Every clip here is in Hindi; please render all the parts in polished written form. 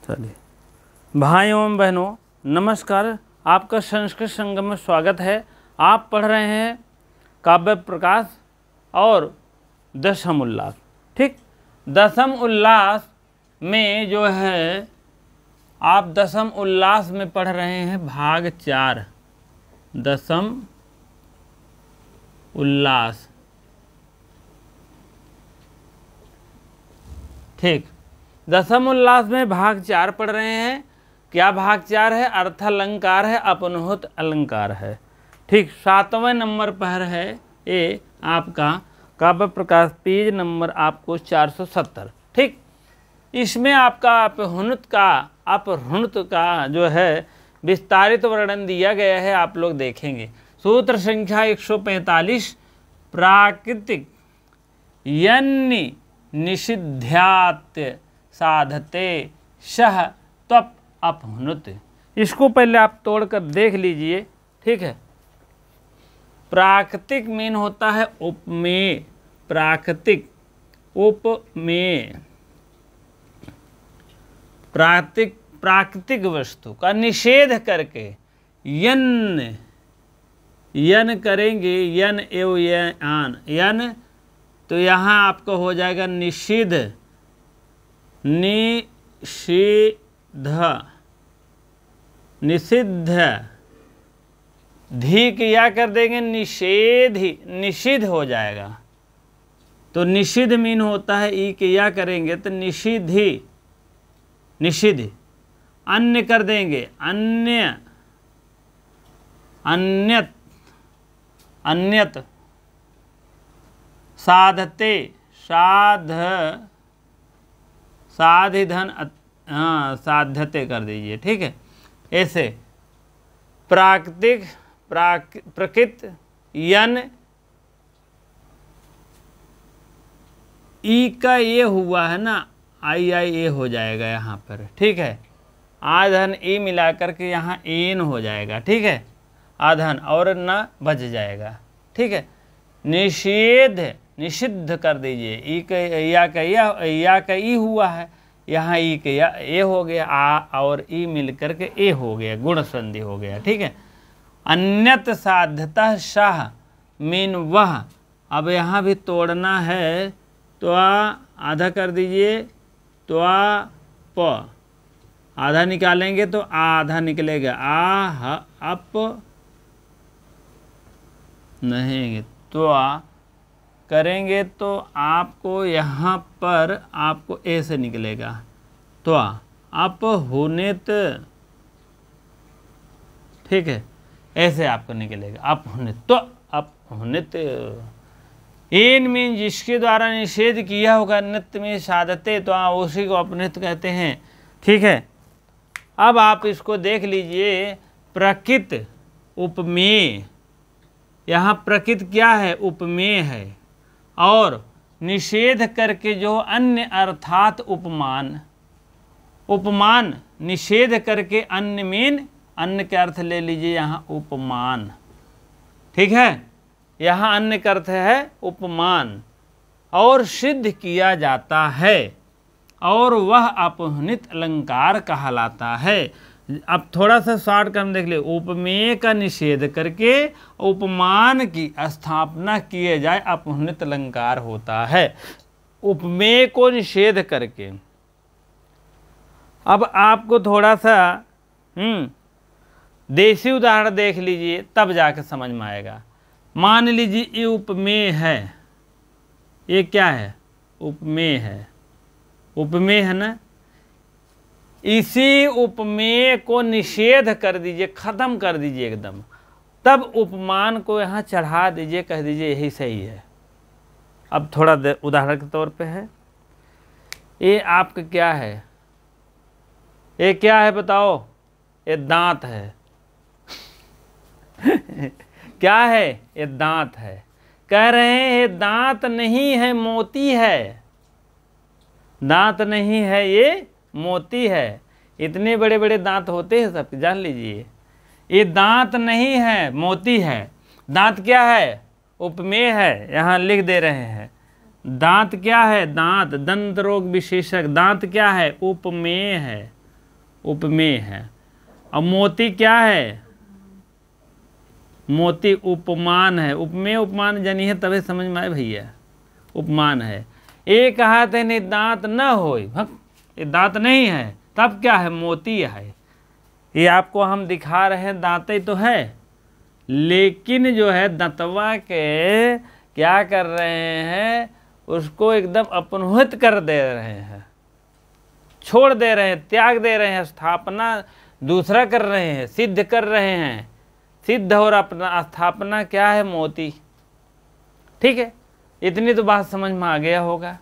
चलिए भाइयों एवं बहनों नमस्कार, आपका संस्कृत संगम में स्वागत है। आप पढ़ रहे हैं काव्य प्रकाश और दशम उल्लास। ठीक, दशम उल्लास में जो है आप दशम उल्लास में पढ़ रहे हैं भाग 4 दशम उल्लास। ठीक, दशम उल्लास में भाग 4 पढ़ रहे हैं। क्या भाग 4 है? अर्थालंकार है, अपनहुत अलंकार है। ठीक, 7वें नंबर पर है ये आपका काव्य प्रकाश, पेज नंबर आपको 470। ठीक, इसमें आपका अपहृत का जो है विस्तारित वर्णन दिया गया है, आप लोग देखेंगे। सूत्र संख्या 145, प्राकृतिक यन्नि निषिध्यात् साधते शह त्वप अपहृत। इसको पहले आप तोड़कर देख लीजिए। ठीक है, प्राकृतिक मीन होता है उपमेय, प्राकृतिक उपमेय, प्राकृतिक वस्तु का निषेध करके यन करेंगे, यन एव यान, यन तो यहाँ आपको हो जाएगा निषिध, निषिद्ध, धी क्या कर देंगे? निषिद्ध हो जाएगा। तो निषिद्ध मीन होता है ई क्या करेंगे तो निषिद्धि, निषिद्ध। अन्य कर देंगे, अन्य, अन्यत, अन्यत, साधते, साधिधन, साध्यते कर दीजिए। ठीक है, ऐसे प्राकृतिक, प्रकृत यन, ई का ये हुआ है ना, आई ए हो जाएगा यहाँ पर। ठीक है, आधन ई मिला करके यहाँ एन हो जाएगा। ठीक है, आधन और न बच जाएगा। ठीक है, निषेध, निषिद्ध कर दीजिए। ई का या का ई हुआ है, यहाँ ई का या ए हो गया, आ और ई मिल करके ए हो गया, गुण संधि हो गया। ठीक है, अन्यत साध्यतः शाह मीन वह। अब यहाँ भी तोड़ना है तो आधा कर दीजिए, तो प आधा निकालेंगे तो आधा निकलेगा, अप नहीं तो करेंगे तो आपको यहाँ पर आपको ए से निकलेगा, तो अपहुनित। ठीक है, ऐसे आपको निकलेगा अपहुनित, तो अपहुनित। एन मीन जिसके द्वारा निषेध किया होगा, नित्य में साधते, तो उसी को अपहृत कहते हैं। ठीक है, अब आप इसको देख लीजिए, प्रकृत उपमेय, यहाँ प्रकृत क्या है? उपमेय है। और निषेध करके जो अन्य अर्थात उपमान, उपमान निषेध करके अन्य मीन, अन्य के अर्थ ले लीजिए यहाँ उपमान। ठीक है, यहाँ अन्य का अर्थ है उपमान, और सिद्ध किया जाता है, और वह अपहृत अलंकार कहलाता है। अब थोड़ा सा शॉर्ट कर देख ले, उपमेय का निषेध करके उपमान की स्थापना किए जाए अपहृत अलंकार होता है, उपमेय को निषेध करके। अब आपको थोड़ा सा देसी उदाहरण देख लीजिए, तब जाके समझ में आएगा। मान लीजिए ये उपमेय है, ये क्या है? उपमेय है, उपमेय है ना। इसी उपमेय को निषेध कर दीजिए, खत्म कर दीजिए एकदम, तब उपमान को यहाँ चढ़ा दीजिए, कह दीजिए यही सही है। अब थोड़ा उदाहरण के तौर पे है, ये आपका क्या है? ये क्या है बताओ? ये दांत है। क्या है? ये दांत है। कह रहे हैं ये दांत नहीं है, मोती है। दांत नहीं है, ये मोती है। इतने बड़े बड़े दांत होते हैं सबके, जान लीजिए। ये दांत नहीं है, मोती है। दांत क्या है? उपमेय है, यहाँ लिख दे रहे हैं। दांत क्या है? दांत, दंत रोग विशेषज्ञ। दांत क्या है? उपमेय है। उपमेय है। अब मोती क्या है? मोती उपमान है। उपमेय उपमान जानिए तभी समझ में आए भैया। उपमान है। ये कहा थे नहीं दांत न होय, ये दांत नहीं है, तब क्या है? मोती है। ये आपको हम दिखा रहे हैं दांतें तो है, लेकिन जो है दंतवा के क्या कर रहे हैं? उसको एकदम अपनुहित कर दे रहे हैं, छोड़ दे रहे हैं, त्याग दे रहे हैं, स्थापना दूसरा कर रहे हैं, सिद्ध कर रहे हैं। सिद्ध और अपना स्थापना क्या है? मोती। ठीक है, इतनी तो बात समझ में आ गया होगा।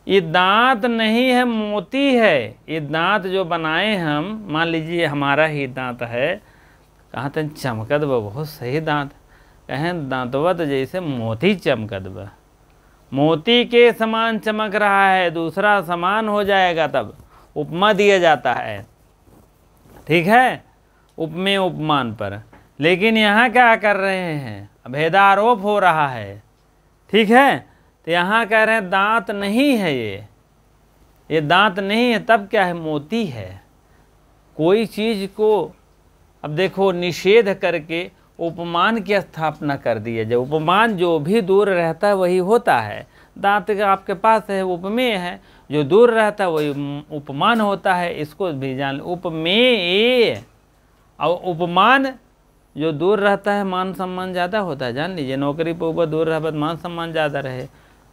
ये दांत नहीं है, मोती है। ये दांत जो बनाए हम, मान लीजिए हमारा ही दांत है, कहाँ तक चमकत बा, बहुत सही दांत, कहें दांतवत जैसे मोती चमकत बा, मोती के समान चमक रहा है, दूसरा समान हो जाएगा तब उपमा दिया जाता है। ठीक है, उपमेय उपमान पर। लेकिन यहाँ क्या कर रहे हैं? भेदारोप हो रहा है। ठीक है, तो यहाँ कह रहे हैं दांत नहीं है, ये दांत नहीं है, तब क्या है? मोती है। कोई चीज को अब देखो निषेध करके उपमान की स्थापना कर दी है। जब उपमान जो भी दूर रहता है वही होता है। दांत का आपके पास है, उपमेय है, जो दूर रहता है वही उपमान होता है। इसको भी जान, उपमेय और उपमान जो दूर रहता है मान सम्मान ज़्यादा होता है। जान लीजिए, नौकरी पर ऊपर दूर रह मान सम्मान ज़्यादा रहे।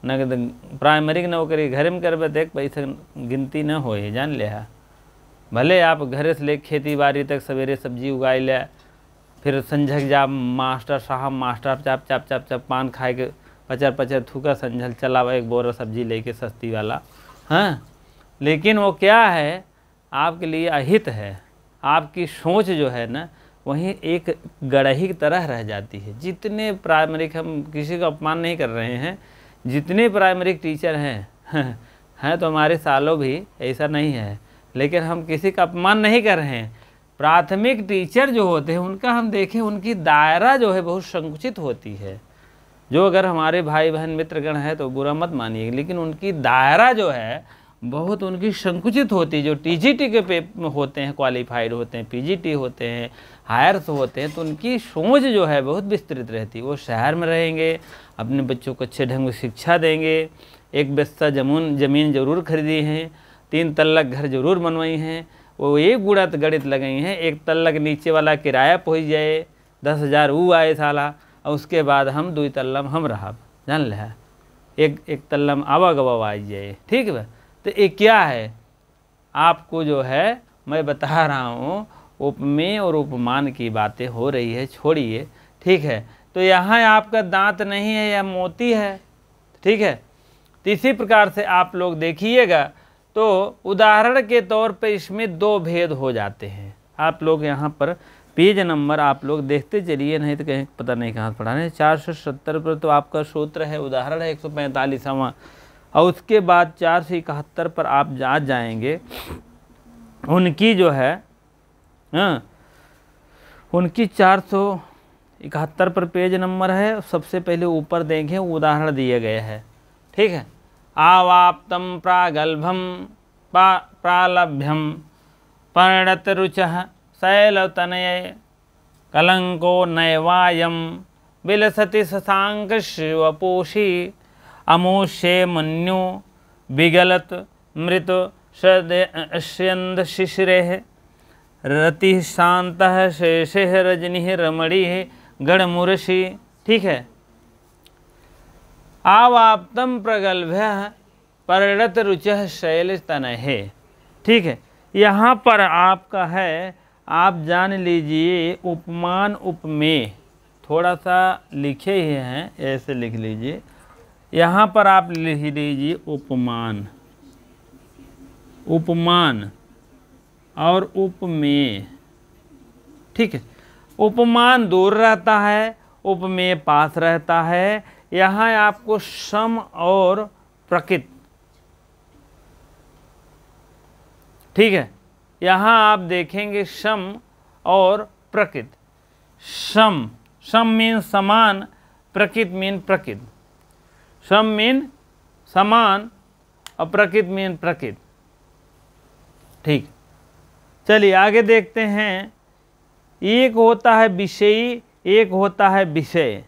न प्राइमरी नौकरी घर में करबे तो एक पैसा गिनती न हो, जान ले। भले आप घर से ले खेती बाड़ी तक सवेरे सब्जी उगाई ले, फिर संझक जा मास्टर साहब मास्टर चाप चाप चाप चाप पान खाए के पचर पचर थूका संझल चलावा एक बोरा सब्जी लेके सस्ती वाला। हाँ, लेकिन वो क्या है? आपके लिए अहित है। आपकी सोच जो है ना वहीं एक गड़ही की तरह रह जाती है। जितने प्राइमरी, हम किसी का अपमान नहीं कर रहे हैं, जितने प्राइमरी टीचर हैं तो हमारे सालों भी ऐसा नहीं है, लेकिन हम किसी का अपमान नहीं कर रहे हैं। प्राथमिक टीचर जो होते हैं उनका हम देखें, उनकी दायरा जो है बहुत संकुचित होती है। जो अगर हमारे भाई बहन मित्रगण है तो बुरा मत मानिए, लेकिन उनकी दायरा जो है बहुत उनकी संकुचित होती है। जो टीजीटी के पे होते हैं, क्वालिफाइड होते हैं, पीजीटी होते हैं, हायर्स होते हैं, तो उनकी सोच जो है बहुत विस्तृत रहती है। वो शहर में रहेंगे, अपने बच्चों को अच्छे ढंग से शिक्षा देंगे, एक बिस्सा ज़मीन जरूर खरीदी हैं, 3 तल्लक घर जरूर बनवाई हैं, वो एक गुणत गणित लगाई हैं, 1 तल्लक नीचे वाला किराया पहुँच जाए, 10,000 वो आए साला, और उसके बाद हम 2 तल्ला में हम रहा, जान ले, एक तल्ला में आवा गवा आ जाए। ठीक है, तो ये क्या है? आपको जो है मैं बता रहा हूँ, उपमेय और उपमान की बातें हो रही है, छोड़िए। ठीक है, तो यहाँ आपका दांत नहीं है या मोती है। ठीक है, तो इसी प्रकार से आप लोग देखिएगा तो उदाहरण के तौर पे इसमें 2 भेद हो जाते हैं। आप लोग यहाँ पर पेज नंबर आप लोग देखते चलिए, नहीं तो कहीं पता नहीं कहाँ पढ़ा रहे। 470 पर तो आपका सूत्र है, उदाहरण है 145वां, और उसके बाद 4 से 71 पर आप जाएंगे। उनकी जो है उनकी 471 पर पेज नंबर है। सबसे पहले ऊपर देखें, उदाहरण दिए गए हैं। ठीक है, आवाप्तम प्रागल्भम प्रालभ्यम परिणत रुचः शैलतनये कलंको नैवायम विलसति शशांक शिवपोषी अमोष्ये मन्यु विगलत मृत श्यंद शिशिरेः रति शांतः शेषेः रजनी रमणीः गणमुरशी। ठीक है, आवाप्तम प्रगल्भ्यः परिणत रुचः शैलतनये। ठीक है, यहाँ पर आपका है, आप जान लीजिए उपमान उपमेय थोड़ा सा लिखे ही हैं, ऐसे लिख लीजिए। यहाँ पर आप लिख लीजिए उपमान, उपमान और उपमेय। ठीक है, उपमान दूर रहता है, उपमेय पास रहता है। यहाँ आपको सम और प्रकृत। ठीक है, यहाँ आप देखेंगे सम और प्रकृत। सम मीन समान, प्रकृत मीन प्रकृत। सम मीन समान और प्रकृत मीन प्रकृत। ठीक, चलिए आगे देखते हैं। एक होता है विषयी, एक होता है विषय।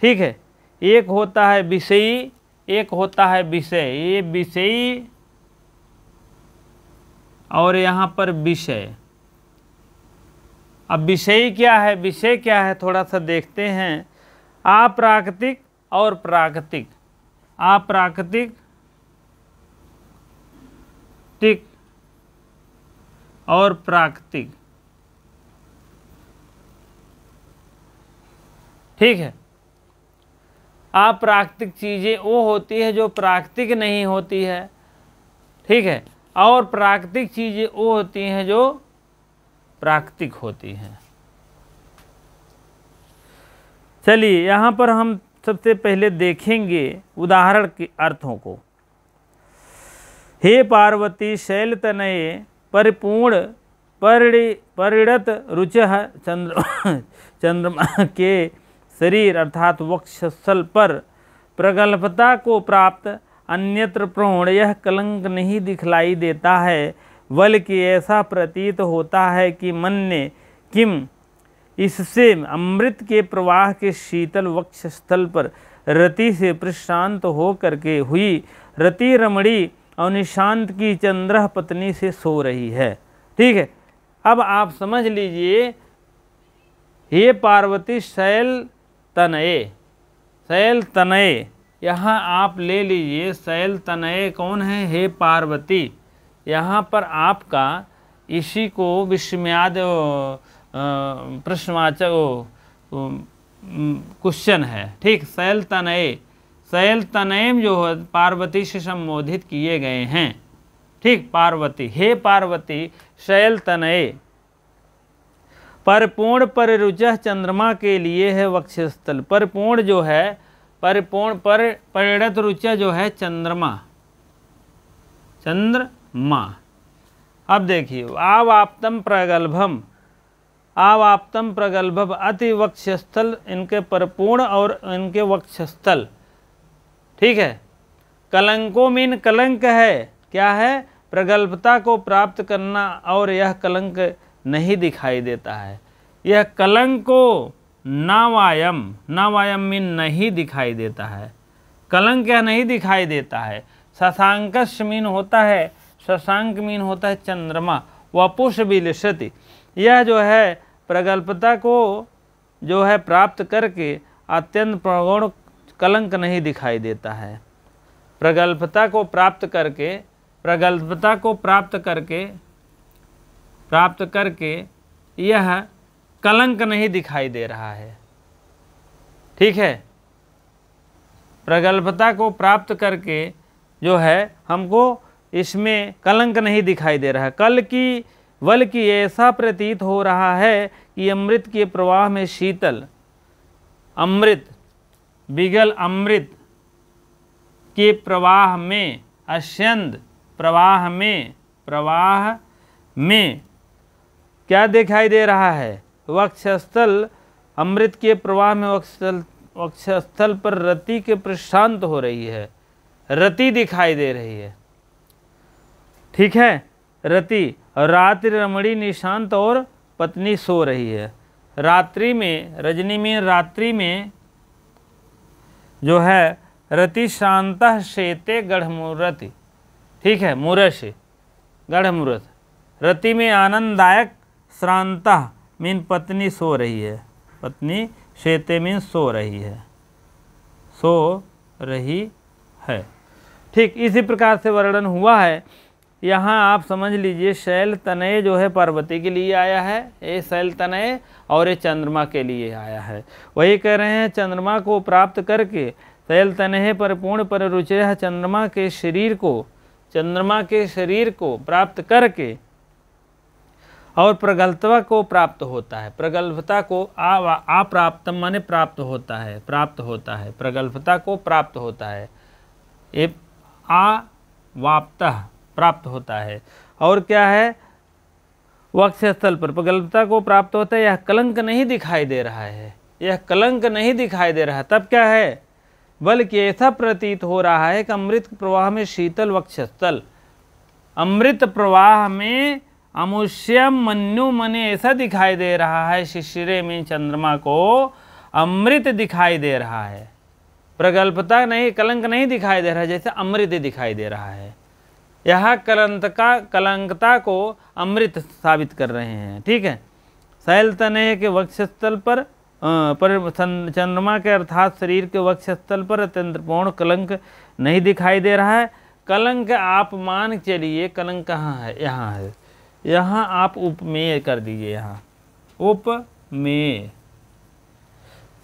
ठीक है, एक होता है विषयी, एक होता है विषय। ये विषयी और यहाँ पर विषय। अब विषय क्या है, विषय क्या है, थोड़ा सा देखते हैं। अप्राकृतिक और प्राकृतिक। अप्राकृतिक और प्राकृतिक। ठीक है, अप्राकृतिक चीज़ें वो होती है जो प्राकृतिक नहीं होती है। ठीक है, और प्राकृतिक चीज़ें वो होती हैं जो प्राकृतिक होती हैं। चलिए यहाँ पर हम सबसे पहले देखेंगे उदाहरण के अर्थों को। हे पार्वती शैलतनये परिपूर्ण परिणत रुचः चंद्रमा के शरीर अर्थात वक्षस्थल पर प्रगल्भता को प्राप्त अन्यत्र प्रौढ़ यह कलंक नहीं दिखलाई देता है, बल्कि ऐसा प्रतीत होता है कि मन ने किम इससे अमृत के प्रवाह के शीतल वक्षस्थल पर रति से प्रशांत हो करके हुई रति रमणी और निशांत की चंद्र पत्नी से सो रही है। ठीक है, अब आप समझ लीजिए, हे पार्वती शैल तनये, शैल तनये, यहाँ आप ले लीजिए शैल तनये कौन है, हे पार्वती। यहाँ पर आपका इसी को विस्मयाद प्रश्नवाचक क्वेश्चन है। ठीक, शैल तनये, शैल तनये जो पार्वती से संबोधित किए गए हैं। ठीक, पार्वती, हे पार्वती शैल तनये परिपूर्ण परिरुचः चंद्रमा के लिए है वक्षस्थल। परिपूर्ण जो है, परिपूर्ण परिणत रुचय जो है चंद्रमा, चंद्रमा। अब देखिए, आवाप्तम प्रगल्भम, आवाप्तम प्रगल्भम अति वक्षस्थल, इनके परिपूर्ण और इनके वक्षस्थल। ठीक है, कलंको मीन कलंक है, क्या है, प्रगल्भता को प्राप्त करना, और यह कलंक नहीं दिखाई देता है। यह कलंक को नावायम, नावायम मीन नहीं दिखाई देता है। कलंक यह नहीं दिखाई देता है। शशांकश मीन होता है, शशांक मीन होता है चंद्रमा। वपुष विलसति, यह जो है प्रगल्भता को जो है प्राप्त करके अत्यंत प्रगुण कलंक नहीं दिखाई देता है। प्रगल्भता को प्राप्त करके, प्रगल्भता को प्राप्त करके यह कलंक नहीं दिखाई दे रहा है। ठीक है, प्रगल्भता को प्राप्त करके जो है हमको इसमें कलंक नहीं दिखाई दे रहा है। कल की बल्कि ऐसा प्रतीत हो रहा है कि अमृत के प्रवाह में शीतल, अमृत बिगल अमृत के प्रवाह में, अत्यंत प्रवाह में क्या दिखाई दे रहा है, वक्षस्थल, अमृत के प्रवाह में वक्षस्थल पर रति के प्रशांत हो रही है, रति दिखाई दे रही है। ठीक है, रति, रात्रि रमणी निशांत और पत्नी सो रही है। रात्रि में, रजनी में, रात्रि में जो है रति शांता शेते गढ़मुरति। ठीक है, मुरश गढ़मुरत, रति में आनंददायक, श्रांता मीन पत्नी सो रही है, पत्नी शेते मीन सो रही है, सो रही है। ठीक इसी प्रकार से वर्णन हुआ है। यहाँ आप समझ लीजिए शैल तनय जो है पार्वती के लिए आया है, ये शैल तनय, और ये चंद्रमा के लिए आया है। वही कह रहे हैं, चंद्रमा को प्राप्त करके शैल तनय परिपूर्ण परिरुचय चंद्रमा के शरीर को, चंद्रमा के शरीर को प्राप्त करके और प्रगल्भता को प्राप्त होता है। प्रगल्भता को अप्राप्तम माने प्राप्त होता है, प्राप्त होता है, प्रगल्भता को प्राप्त होता है, ये अवाप्तः प्राप्त होता है। और क्या है, वक्षस्थल पर प्रगल्भता को प्राप्त होता है। यह कलंक नहीं दिखाई दे रहा है, यह कलंक नहीं दिखाई दे रहा है। तब क्या है, बल्कि ऐसा प्रतीत हो रहा है कि अमृत प्रवाह में शीतल वक्षस्थल, अमृत प्रवाह में अमुष्यम मन्यु मने ऐसा दिखाई दे रहा है, शिशिरे में चंद्रमा को अमृत दिखाई दे रहा है। प्रगल्भता नहीं, कलंक नहीं दिखाई दे रहा है, जैसे अमृत दिखाई दे रहा है। यह कलंकता को अमृत साबित कर रहे हैं। ठीक है। शैल तनय के वक्षस्थल पर चंद्रमा के अर्थात शरीर के वक्षस्थल पर अत्यंत पूर्ण कलंक नहीं दिखाई दे रहा है। कलंक आप मान चलिए, कलंक कहाँ है? यहाँ है। यहाँ आप उपमेय कर दीजिए, यहाँ उपमेय।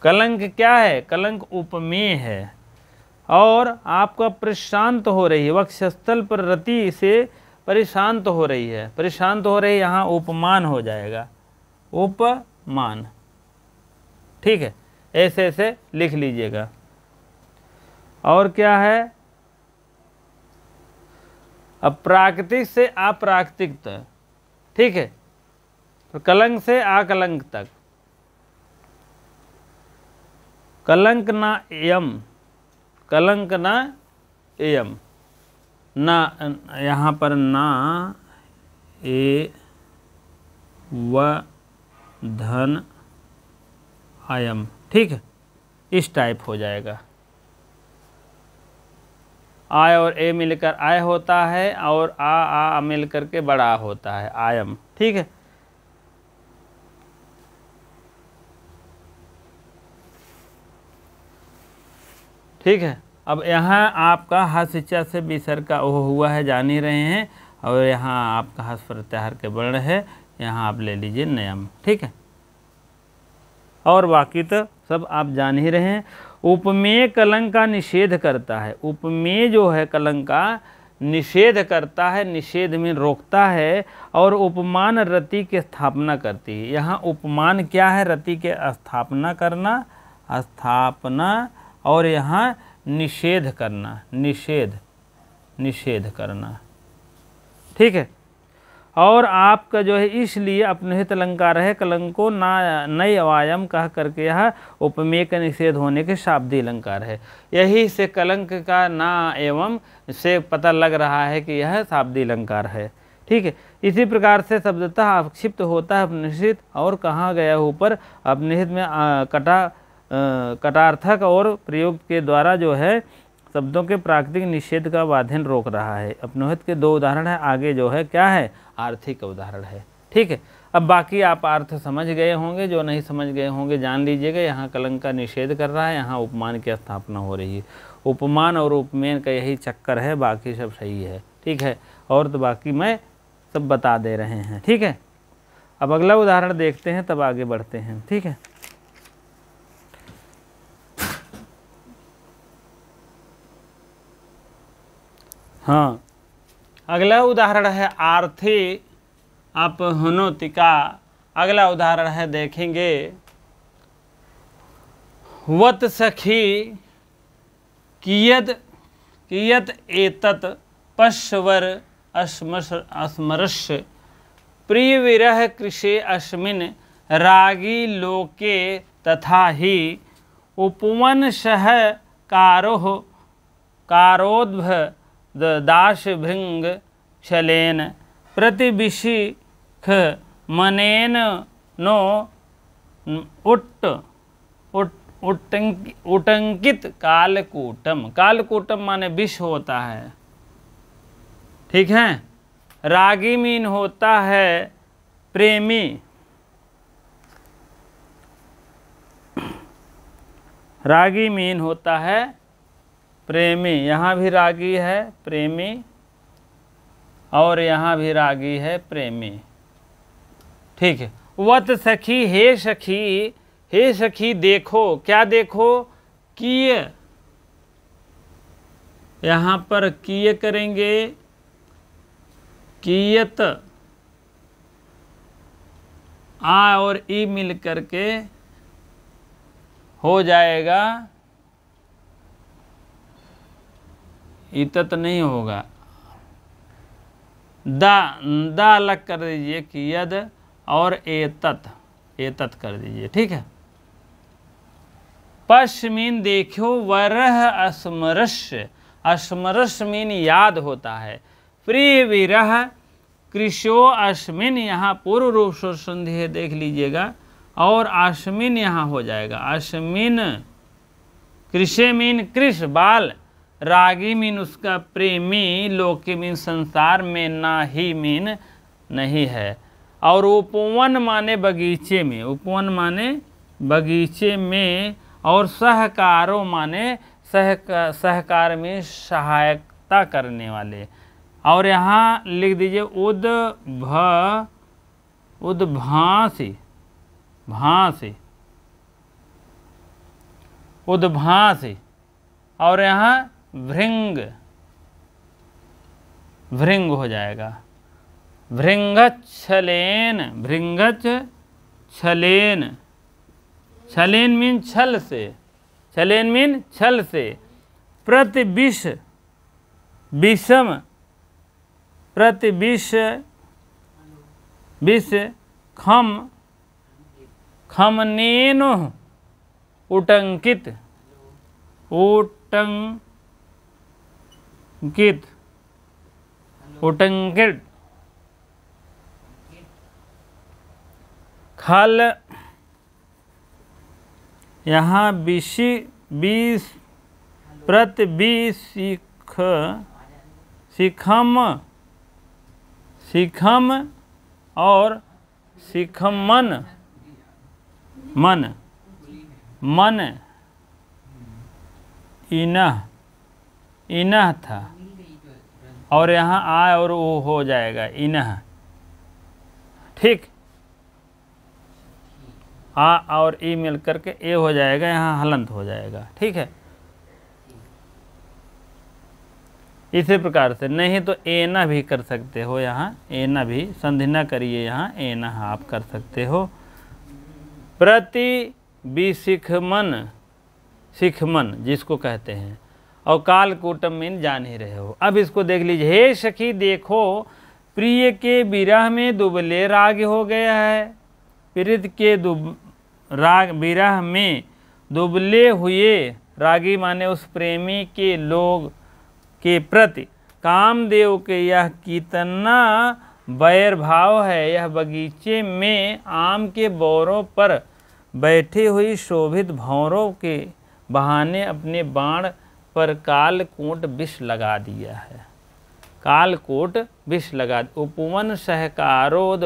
कलंक क्या है? कलंक उपमेय है। और आपका प्रशांत हो रही है, वक्षस्थल पर रति से परिशांत हो रही है, परिशांत हो रही है, यहाँ उपमान हो जाएगा, उपमान। ठीक है, ऐसे ऐसे लिख लीजिएगा। और क्या है? अब प्राकृतिक से अप्राकृतिक तक। ठीक है, तो कलंक से आकलंक तक। कलंक ना एयम, कलंक ना एयम, ना यहाँ पर ना ए व धन आयम। ठीक है, इस टाइप हो जाएगा। आय और ए मिलकर आय होता है, और आ मिलकर के बड़ा होता है, आयम। ठीक है, ठीक है। अब यहाँ आपका हस इच्छा से विसर्ग का ओह हुआ है, जान ही रहे हैं। और यहाँ आपका हस प्रत्याहार के वर्ण है, यहाँ आप ले लीजिए नयम। ठीक है, और बाकी तो सब आप जान ही रहे हैं। उपमेय कलंक का निषेध करता है। उपमेय जो है कलंक का निषेध करता है, निषेध में रोकता है। और उपमान रति की स्थापना करती है। यहाँ उपमान क्या है? रति के स्थापना करना, स्थापना, और यहाँ निषेध करना, निषेध, निषेध करना। ठीक है, और आपका जो है इसलिए अपनिहित अलंकार है, कलंक को ना नई अवायम कह करके यह उपमेय का निषेध होने के शाब्दी अलंकार है। यही से कलंक का ना एवं से पता लग रहा है कि यह शाब्दी अलंकार है। ठीक है, इसी प्रकार से शब्दतः अवक्षिप्त होता है अपनिहित, और कहा गया ऊपर अपनिहित में कटार्थक और प्रयोग के द्वारा जो है शब्दों के प्राकृतिक निषेध का बाधिन रोक रहा है। अपनिहित के दो उदाहरण है, आगे जो है क्या है? आर्थिक उदाहरण है। ठीक है, अब बाकी आप अर्थ समझ गए होंगे, जो नहीं समझ गए होंगे जान लीजिएगा। यहाँ कलंक का निषेध कर रहा है, यहाँ उपमान की स्थापना हो रही है। उपमान और उपमेय का यही चक्कर है, बाकी सब सही है। ठीक है, और तो बाकी मैं सब बता दे रहे हैं। ठीक है, अब अगला उदाहरण देखते हैं, तब आगे बढ़ते हैं। ठीक है, हाँ, अगला उदाहरण है आर्थी अपहनोति का। अगला उदाहरण है, देखेंगे, वत सखी कियत एतत् पश्वर अस्मरस्य प्रिय विरह कृषे अस्मिन् रागी लोके तथा ही उपवन सह कारोद्भ दाश भृंग छलेन प्रतिबिशिख मनेन नो उटंकित कालकूटम। कालकूटम माने विष होता है। ठीक है, रागी मीन होता है प्रेमी। रागी मीन होता है प्रेमी। यहाँ भी रागी है प्रेमी, और यहाँ भी रागी है प्रेमी। ठीक है, वत सखी, हे सखी, हे सखी देखो, क्या देखो? किय। यहाँ पर किय करेंगे, कियत, आ और ई मिल करके हो जाएगा, इतत नहीं होगा, दा अलग कर दीजिए, कियद, और एतत कर दीजिए। ठीक है, पश्मीन देखो, वरह अस्मरस्य, अस्मरस्य मीन याद होता है। प्रिय विरह कृशो अस्मिन, यहाँ पूर्व रूप से संधि है, देख लीजिएगा, और अस्मिन यहाँ हो जाएगा अस्मिन। कृषे मीन कृष बाल, रागी मीन उसका प्रेमी, लोके मीन संसार में, ना ही मीन नहीं है, और उपवन माने बगीचे में, उपवन माने बगीचे में, और सहकारो माने सहकार में सहायता करने वाले। और यहाँ लिख दीजिए उद्भासी, भासी, उद्भासी, और यहाँ भृंग, भृंग हो जाएगा, भृंगच्छलेन, भृंगच्छलेन, छलेन मीन छल से, छलेन मीन छल से, प्रतिविष, विषम, प्रतिविष, विष, खम, खमनेनो, उटंकित, उटंकित, उटंकित, खल, यहाँ विषि, बीस, प्रतिविशिख, शिखम, शिखम, और शिखमन, मन, मन, इनह, इनह था, और यहाँ आ और ओ हो जाएगा इनह, ठीक, आ और ई मिल करके ए हो जाएगा, यहाँ हलंत हो जाएगा, ठीक है। इसी प्रकार से, नहीं तो एना भी कर सकते हो, यहाँ एना भी संधि न करिए, यहाँ एना आप कर सकते हो। प्रति विशिखमन, शिखमन जिसको कहते हैं, और कालकूटम मीन जान ही रहे हो। अब इसको देख लीजिए, हे सखी देखो प्रिय के विरह में दुबले राग हो गया है, प्रीत के राग विरह में दुबले हुए रागी माने उस प्रेमी के लोग के प्रति कामदेव के यह कितना बैर भाव है। यह बगीचे में आम के बोरों पर बैठी हुई शोभित भौरों के बहाने अपने बाण पर कालकूट विष लगा दिया है, कालकूट विष लगा। उपवन सहकारोद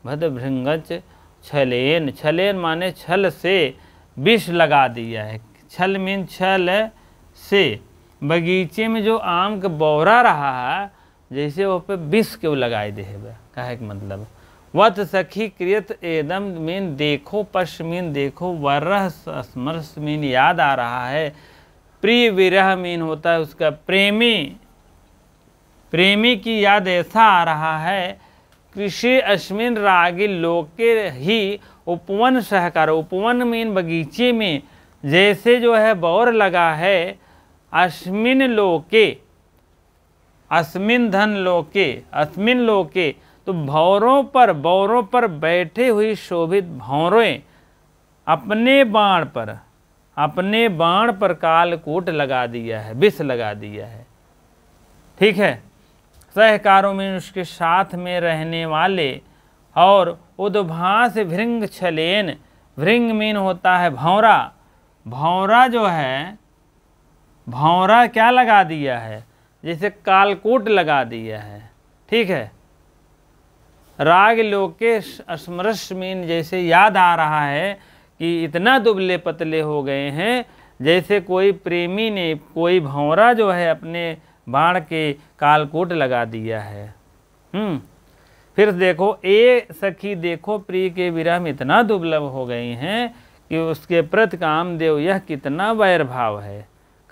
भद्रभृंगच छलेन, छलेन माने छल से विष लगा दिया है, छल मीन छल से। बगीचे में जो आम का बौरा रहा है, जैसे वो पे विष क्यों लगाए दे है, कहे के मतलब। वत सखी कृत एदम मीन देखो, पश मीन देखो, वर्रह स्मर्श मीन याद आ रहा है, प्रिय विरह मीन होता है उसका प्रेमी, प्रेमी की याद ऐसा आ रहा है। कृषि अश्विन रागी लोके ही उपवन सहकार, उपवन मीन बगीचे में जैसे जो है बौर लगा है, अस्मिन लोके, अस्मिन धन लोके, अस्मिन लोके, तो भौरों पर बैठे हुई शोभित भौरें अपने बाण पर, अपने बाण पर कालकूट लगा दिया है, विष लगा दिया है, ठीक है। सहकारों में उसके साथ में रहने वाले। और उद्भास भृंग छलेन, भृंग मीन होता है भौरा, भौरा जो है, भौरा क्या लगा दिया है, जैसे कालकूट लगा दिया है, ठीक है। राग लोके स्मरश मीन जैसे याद आ रहा है कि इतना दुबले पतले हो गए हैं, जैसे कोई प्रेमी ने, कोई भौरा जो है अपने बाण के कालकूट लगा दिया है। फिर देखो, ए सखी देखो प्रिय के विरह में इतना दुर्लभ हो गई हैं कि उसके प्रति कामदेव यह कितना वैर भाव है।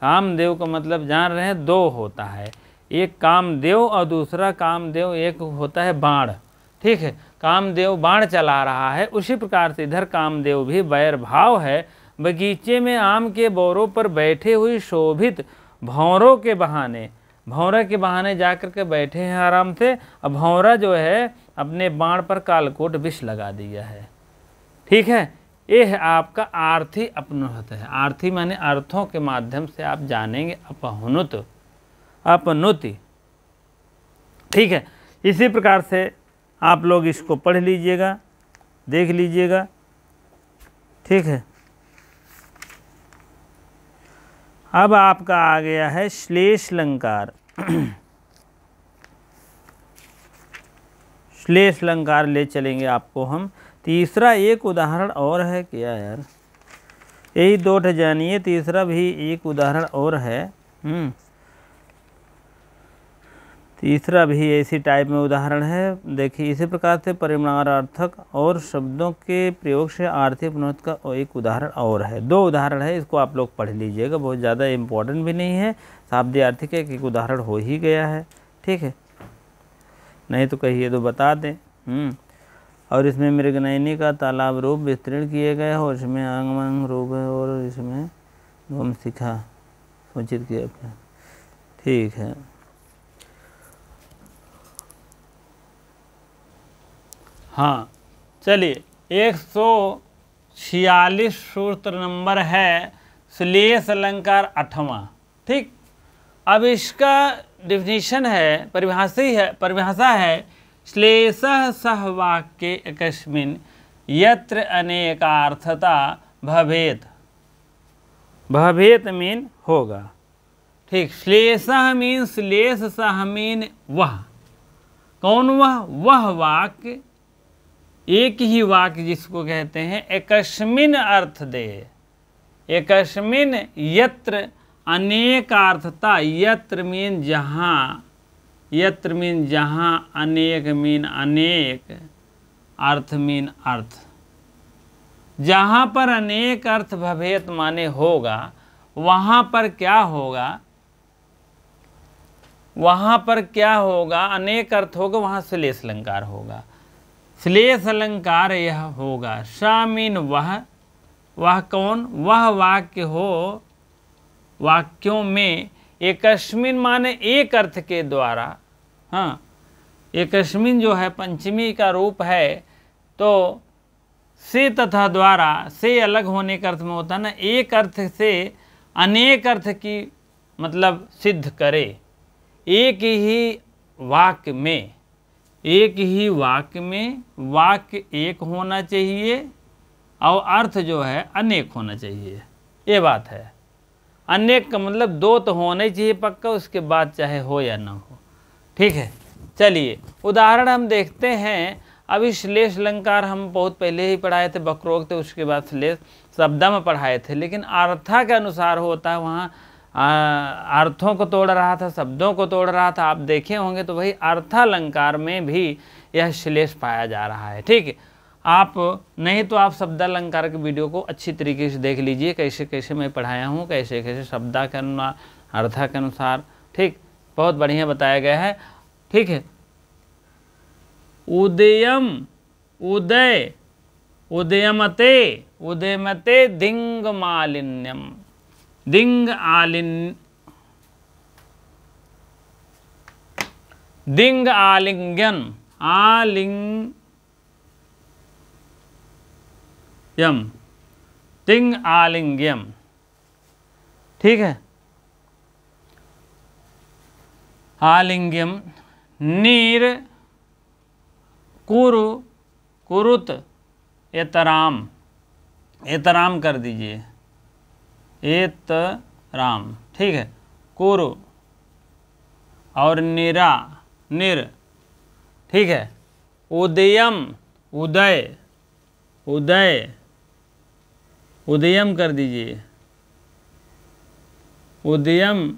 कामदेव का मतलब जान रहे हैं, दो होता है, एक कामदेव और दूसरा कामदेव, एक होता है बाण, ठीक है। कामदेव बाण चला रहा है, उसी प्रकार से इधर कामदेव भी वैर भाव है। बगीचे में आम के बोरों पर बैठे हुई शोभित भौरों के बहाने, भौरा के बहाने जाकर के बैठे हैं आराम से, और भौरा जो है अपने बाण पर कालकूट विष लगा दिया है, ठीक है। ये है आपका आर्थी अपनुत है। आर्थी माने अर्थों के माध्यम से आप जानेंगे अपहुनुत, अपनुति, ठीक है। इसी प्रकार से आप लोग इसको पढ़ लीजिएगा, देख लीजिएगा, ठीक है। अब आपका आ गया है श्लेष अलंकार। श्लेष अलंकार ले चलेंगे आपको हम। तीसरा एक उदाहरण और है क्या यार, यही 2 जानिए, तीसरा भी एक उदाहरण और है। तीसरा भी ऐसी टाइप में उदाहरण है। देखिए इसी प्रकार से परिमाणार्थक और शब्दों के प्रयोग से आर्थिक पुनर्थ का एक उदाहरण और है। 2 उदाहरण है, इसको आप लोग पढ़ लीजिएगा, बहुत ज़्यादा इम्पोर्टेंट भी नहीं है, शाब्दिक एक उदाहरण हो ही गया है, ठीक है। नहीं तो कहिए तो बता दें। और इसमें मृगनयनी का तालाब रूप विस्तृण किए गए और इसमें आंगमंग रूप है और इसमें गम शिखा सूचित किया, ठीक है। हाँ चलिए, 146 सूत्र नंबर है श्लेष अलंकार 8वां, ठीक। अब इसका डिफिनीशन है, परिभाषा है श्लेषः सह वाक्ये एकस्मिन् यत्र अनेकार्थता भवेत्। भवेत् मीन होगा, ठीक। श्लेषः मीन श्लेष, सह मीन वह, कौन वह वाक्य, एक ही वाक्य जिसको कहते हैं एकस्मिन अर्थ दे, एकस्मिन यत्र अनेकार्थता, यत्र मीन जहाँ, यत्र मीन जहाँ, अनेक मीन अनेक, अर्थ मीन अर्थ, जहाँ पर अनेक अर्थ भवेत माने होगा, वहाँ पर क्या होगा, वहाँ पर क्या होगा, अनेक अर्थ होगा, वहाँ श्लेष अलंकार होगा। श्लेष अलंकार यह होगा, सा मीन वह कौन, वह वाक्य हो, वाक्यों में एकस्मिन माने एक अर्थ के द्वारा, हाँ एकस्मिन जो है पंचमी का रूप है, तो से तथा द्वारा, से अलग होने का अर्थ में होता है ना, एक अर्थ से अनेक अर्थ की मतलब सिद्ध करे। एक ही वाक्य में, एक ही वाक्य में वाक्य एक होना चाहिए और अर्थ जो है अनेक होना चाहिए, ये बात है। अनेक का मतलब 2 तो होना ही चाहिए पक्का, उसके बाद चाहे हो या ना हो, ठीक है। चलिए उदाहरण हम देखते हैं। अभी श्लेष अलंकार हम बहुत पहले ही पढ़ाए थे, वक्रोक्त, उसके बाद श्लेष शब्दा में पढ़ाए थे, लेकिन अर्था के अनुसार होता है, वहाँ अर्थों को तोड़ रहा था, शब्दों को तोड़ रहा था, आप देखे होंगे। तो वही अर्थालंकार में भी यह श्लेष पाया जा रहा है, ठीक है। आप नहीं तो आप शब्दालंकार के वीडियो को अच्छी तरीके से देख लीजिए, कैसे कैसे मैं पढ़ाया हूँ, कैसे कैसे शब्दा के अनुसार, अर्था के अनुसार, ठीक, बहुत बढ़िया बताया गया है, ठीक है। उदयम, उदय, उदयमते, उदयमते दिंग मालिन्यम, दिंग दिंग आलिंगन, आलिंग्यम, दिंग आलिंग्यम, ठीक है। आलिंग्यम, नीर कुरु, कुरुत, एतराम, एतराम कर दीजिए, एतराम, ठीक है। कुरु और निरा, निर, ठीक है। उदयम, उदय, उदय, उदयम कर दीजिए, उदयम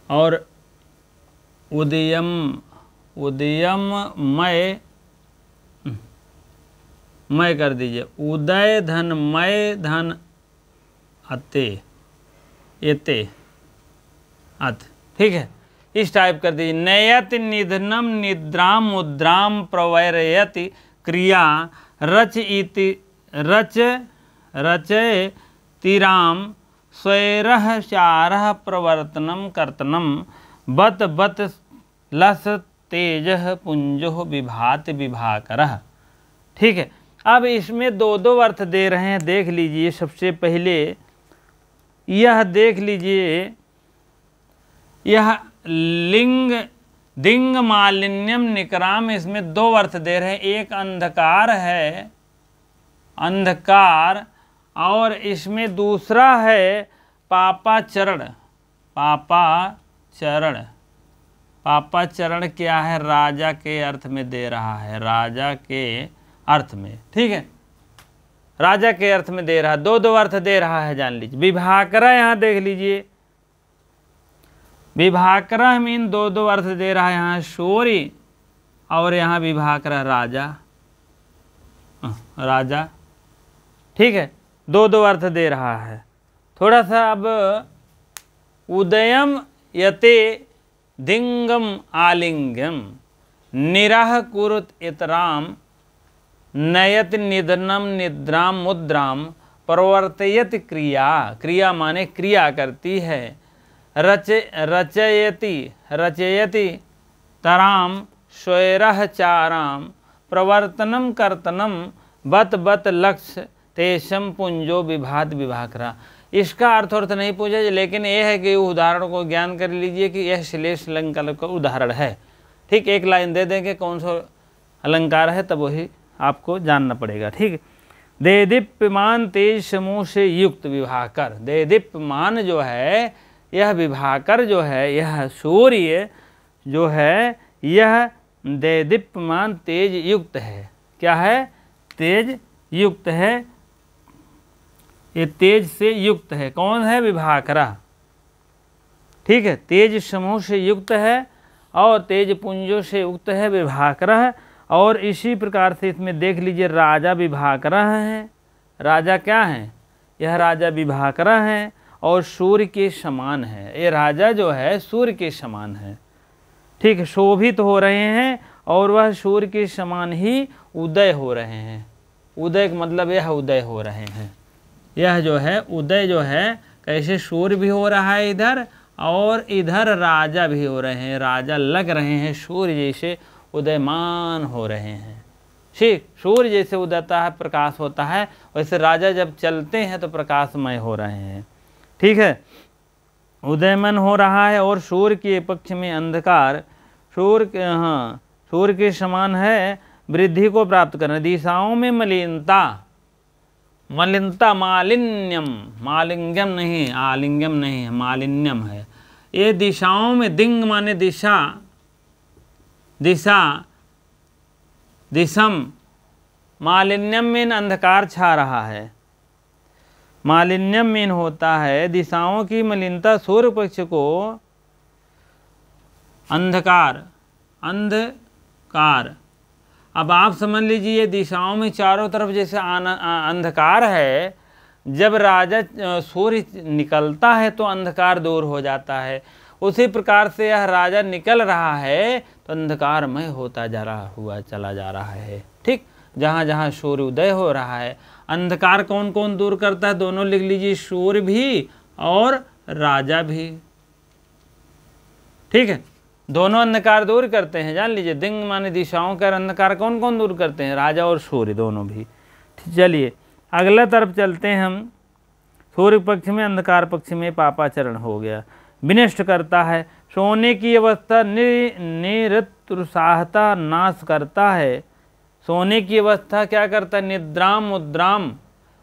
और उदयम, उदयम मय कर दीजिए, उदय धन मय धन अते, एते अत, ठीक है। इस टाइप कर दीजिए। नयति निधनम निद्राम मुद्राम प्रवैरयति क्रिया रच इति रच रचय तिराम स्वैरः चारः प्रवर्तनम कर्तनम बत बत लस तेजः पुंजो विभाति विभाकरः, ठीक है। अब इसमें 2 अर्थ दे रहे हैं, देख लीजिए। सबसे पहले यह देख लीजिए, यह लिंग दिंग मालिन्यम निकराम, इसमें दो अर्थ दे रहे हैं। एक अंधकार है, अंधकार, और इसमें दूसरा है पापाचरण। पापाचरण, पापाचरण क्या है? राजा के अर्थ में दे रहा है, राजा के अर्थ में। ठीक है, राजा के अर्थ में दे रहा है, दो अर्थ दे रहा है, जान लीजिए। विभाकरा यहाँ देख लीजिए, विभाकरा मीन दो अर्थ दे रहा है, यहाँ शौर्य और यहाँ विभाकरा राजा, राजा। ठीक है, दो अर्थ दे रहा है। थोड़ा सा अब उदयम यते दिंगम आलिंगम निराह कुरुत इतराम नयत निधनम निद्राम मुद्राम प्रवर्तयत क्रिया, क्रिया माने क्रिया करती है। रचयति तराम स्वैरह चाराम प्रवर्तनम कर्तनम बत बत लक्ष्य तेषम पुंजो विभात विभाकरा। इसका अर्थ नहीं पूछा, लेकिन यह है कि उदाहरण को ज्ञान कर लीजिए कि यह श्लेष अलंकार का उदाहरण है। ठीक, एक लाइन दे देंगे कौन सा अलंकार है, तब वही आपको जानना पड़ेगा। ठीक, देदीप्यमान तेज समूह से युक्त विभाकर। देदीप्यमान जो है, यह विभाकर जो है, यह सूर्य जो है, यह देदीप्यमान तेज युक्त है। क्या है? तेज युक्त है, ये तेज से युक्त है। कौन है? विभाकरा। ठीक है, तेज समूह से युक्त है और तेज पुंजों से युक्त है विभाकरा। और इसी प्रकार से इसमें देख लीजिए राजा विभाकरा है। राजा क्या है? यह राजा विभाकरा है और सूर्य के समान है। ये राजा जो है सूर्य के समान है। ठीक है, शोभित हो रहे हैं और वह सूर्य के समान ही उदय हो रहे हैं। उदय का मतलब यह उदय हो रहे हैं। यह जो है उदय जो है, कैसे सूर्य भी हो रहा है इधर और इधर राजा भी हो रहे हैं। राजा लग रहे हैं, सूर्य जैसे उदयमान हो रहे हैं। ठीक, सूर्य जैसे उदयता है, प्रकाश होता है, वैसे राजा जब चलते हैं तो प्रकाशमय हो रहे हैं। ठीक है, उदयमान हो रहा है और सूर्य के पक्ष में अंधकार सूर्य के समान है। वृद्धि को प्राप्त करना, दिशाओं में मलिनता, मालिन्यम, मालिंगम नहीं, आलिंगम नहीं है, मालिन्यम है। ये दिशाओं में, दिंग माने दिशा, दिशम, मालिन्यम में अंधकार छा रहा है। मालिन्यम में होता है दिशाओं की मलिनता, सूर्य पक्ष को अंधकार। अब आप समझ लीजिए दिशाओं में चारों तरफ जैसे अंधकार है, जब राजा सूर्य निकलता है तो अंधकार दूर हो जाता है। उसी प्रकार से यह राजा निकल रहा है तो अंधकारमय होता चला जा रहा है। ठीक, जहाँ जहाँ सूर्य उदय हो रहा है, अंधकार कौन कौन दूर करता है? दोनों लिख लीजिए, सूर्य भी और राजा भी। ठीक है, दोनों अंधकार दूर करते हैं, जान लीजिए। दिंग माने दिशाओं का अंधकार कौन कौन दूर करते हैं? राजा और सूर्य दोनों भी। चलिए अगला तरफ चलते हैं हम। सूर्य पक्ष में, अंधकार पक्ष में पापाचरण हो गया, विनष्ट करता है। सोने की अवस्था निरुत्साहता नाश करता है। सोने की अवस्था क्या करता है? निद्राम मुद्राम,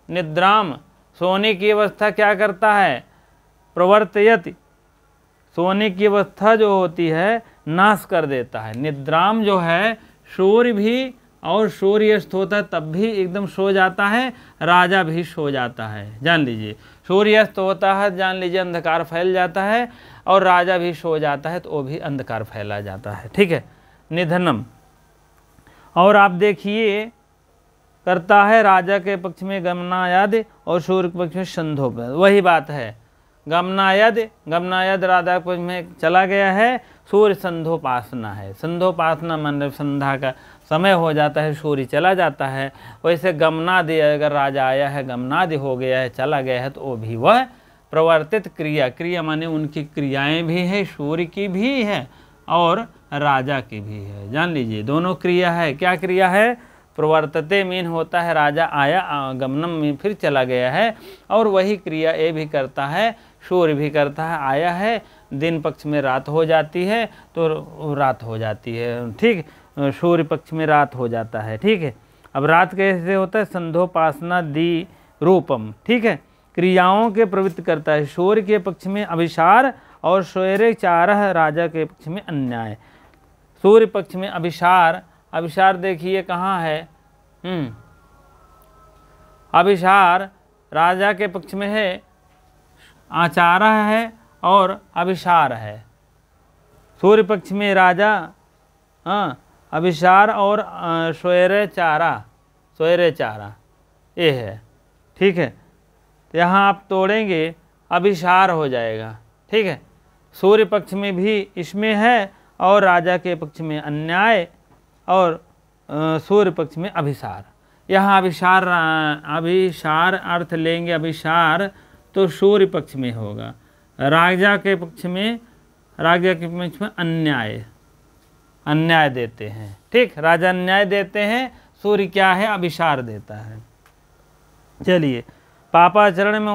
निद्राम सोने की अवस्था क्या करता है? प्रवर्तयति, सोने की अवस्था जो होती है नाश कर देता है। निद्राम जो है सूर्य भी, और सूर्यास्त होता है तब भी एकदम सो जाता है, राजा भी सो जाता है, जान लीजिए। सूर्यास्त होता है, जान लीजिए अंधकार फैल जाता है, और राजा भी सो जाता है तो वो भी अंधकार फैला जाता है। ठीक है, निधनम। और आप देखिए करता है राजा के पक्ष में गमनायाद और सूर्य के पक्ष में संधोप। वही बात है, गमनायद राधा कुछ में चला गया है, सूर्य संध्योपासना है। संध्योपासना मतलब संध्या का समय हो जाता है, सूर्य चला जाता है। वैसे गमनादि, अगर राजा आया है, गमनादि हो गया है, चला गया है, तो वो भी वह प्रवर्तित क्रिया माने उनकी क्रियाएं भी हैं, सूर्य की भी है और राजा की भी है, जान लीजिए। दोनों क्रिया है। क्या क्रिया है? प्रवर्तते मीन होता है राजा आया, गमनम में फिर चला गया है, और वही क्रिया ये भी करता है, सूर्य भी करता है, आया है, दिन पक्ष में रात हो जाती है तो रात हो जाती है, ठीक। सूर्य पक्ष में रात हो जाता है, ठीक है। अब रात कैसे होता है, संध्योपासना दी रूपम, ठीक है। क्रियाओं के प्रवृत्त करता है, सूर्य के पक्ष में अभिसार और स्वैरे चारह राजा के पक्ष में अन्याय। सूर्य पक्ष में अभिसार, अभिसार देखिए कहाँ है, अभिसार राजा के पक्ष में है, आचारह है और अभिसार है। सूर्य पक्ष में राजा, अभिसार और स्वैरे चारा, स्वैरे चारा ये है, ठीक है। तो यहाँ आप तोड़ेंगे अभिसार हो जाएगा, ठीक है। सूर्य पक्ष में भी इसमें है और राजा के पक्ष में अन्याय और सूर्य पक्ष में अभिसार। यहाँ अभिसार, अभिसार अर्थ लेंगे अभिसार तो सूर्य पक्ष में होगा, राजा के पक्ष में, राजा के पक्ष में अन्याय, अन्याय देते हैं, ठीक। राजा अन्याय देते हैं, सूर्य क्या है, अभिसार देता है। चलिए, पापाचरण में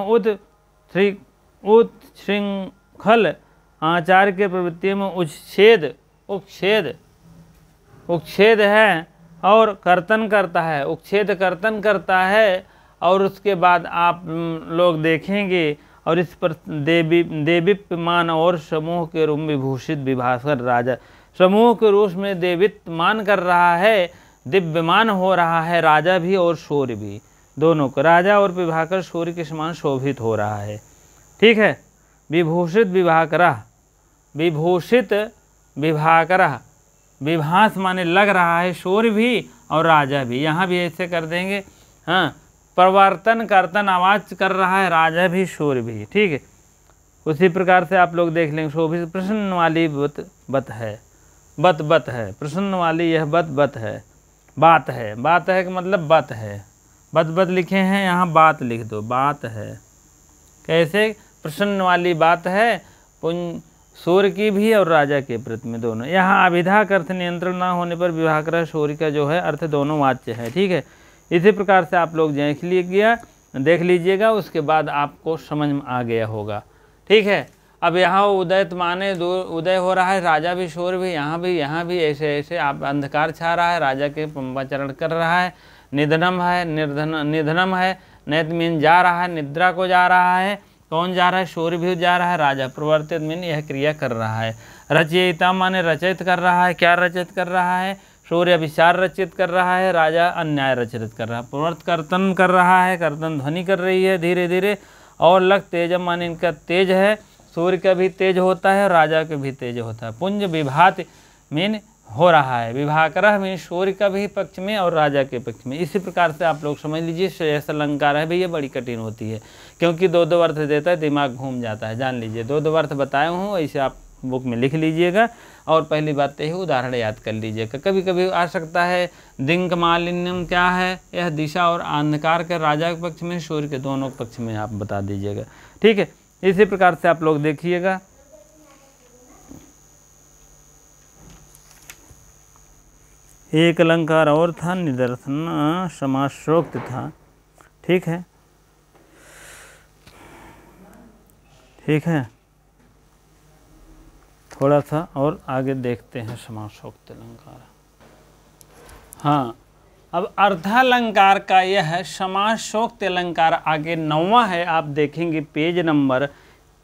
उच्छृंखल आचार्य के प्रवृत्ति में उच्छेद, उच्छेद, उच्छेद है और कर्तन करता है, उच्छेद कर्तन करता है। और उसके बाद आप लोग देखेंगे और इस पर देवीप्यमान और समूह के रूप में विभूषित विभाकर राजा, समूह के रूप में देवीप्यमान कर रहा है, दिव्यमान हो रहा है राजा भी और सूर्य भी, दोनों को, राजा और विभाकर सूर्य के समान शोभित हो रहा है, ठीक है। विभूषित विभाकरा, विभूषित विभाकरा, विभास माने लग रहा है, सूर्य भी और राजा भी, यहाँ भी ऐसे कर देंगे, हाँ। प्रवर्तन कर्तन आवाज कर रहा है राजा भी सूर्य भी, ठीक है। उसी प्रकार से आप लोग देख लेंगे, शोभित प्रसन्न वाली बत है, बत है, प्रसन्न वाली यह बत है, बात है, बात है का मतलब बत है, बत लिखे हैं, यहाँ बात लिख दो, बात है। कैसे, प्रसन्न वाली बात है सूर्य की भी और राजा के प्रति में दोनों। यहाँ अभिधा का अर्थ नियंत्रण न होने पर विभाकर सूर्य का जो है अर्थ दोनों वाच्य है, ठीक है। इसी प्रकार से आप लोग देख लीजिएगा, उसके बाद आपको समझ में आ गया होगा, ठीक है। अब यहाँ उदयत माने उदय हो रहा है, राजा भी सूर्य भी, यहाँ भी ऐसे ऐसे आप अंधकार छा रहा है, राजा के पंपाचरण कर रहा है, निधनम है, निधनम है, नैत मीन जा रहा है, निद्रा को जा रहा है, कौन जा रहा है, सूर्य भी जा रहा है, राजा प्रवर्तित मीन यह क्रिया कर रहा है। रचयिता माने रचित कर रहा है, क्या रचित कर रहा है, सूर्य अभिसार रचित कर रहा है, राजा अन्याय रचित कर रहा है। प्रवर्त कर्तन कर रहा है, कर्तन ध्वनि कर रही है धीरे धीरे। और लग तेजम माने इनका तेज है, सूर्य का भी तेज होता है और राजा का भी तेज होता है। पुंज विभात मीन हो रहा है, विभाकर मीन सूर्य का भी पक्ष में और राजा के पक्ष में। इसी प्रकार से आप लोग समझ लीजिए, श्रेयस अलंकार है भैया, बड़ी कठिन होती है क्योंकि दो दो अर्थ देता है, दिमाग घूम जाता है। जान लीजिए, दो दो अर्थ बताए हूँ, ऐसे आप बुक में लिख लीजिएगा। और पहली बात तो यही, उदाहरण याद कर लीजिएगा। कभी कभी आ सकता है दिंक मालिन्यम क्या है, यह दिशा और अंधकार के राजा के पक्ष में, सूर्य के दोनों पक्ष में आप बता दीजिएगा, ठीक है। इसी प्रकार से आप लोग देखिएगा। एक अलंकार और था, निदर्शन समासोक्त था, ठीक है, ठीक है। थोड़ा सा और आगे देखते हैं समासोक्त अलंकार। हाँ, अब अर्धालंकार का यह समासोक्त अलंकार आगे 9वां है, आप देखेंगे पेज नंबर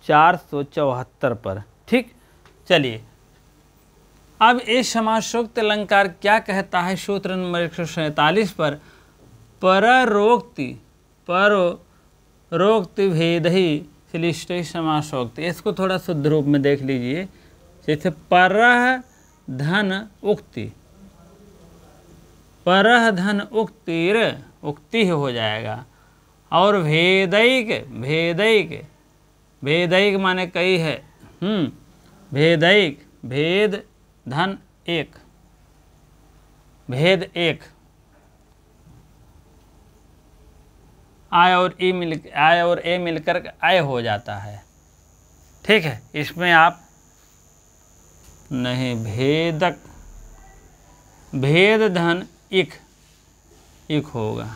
474 पर, ठीक। चलिए, अब ये समासोक्त अलंकार क्या कहता है, सूत्र नंबर 147 पर, परोक्ति भेद ही श्लिष्ट समासोक्त। इसको थोड़ा शुद्ध रूप में देख लीजिए, जैसे परह धन उक्ति, परह धन उक्तिर उक्ति हो जाएगा। और भेदैक, भेदैक, भेदैक माने कई है, भेदैक, भेद धन एक, भेद एक, आय और ए मिलकर आय हो जाता है, ठीक है। इसमें आप नहीं, भेदक, भेद धन इक, इक होगा,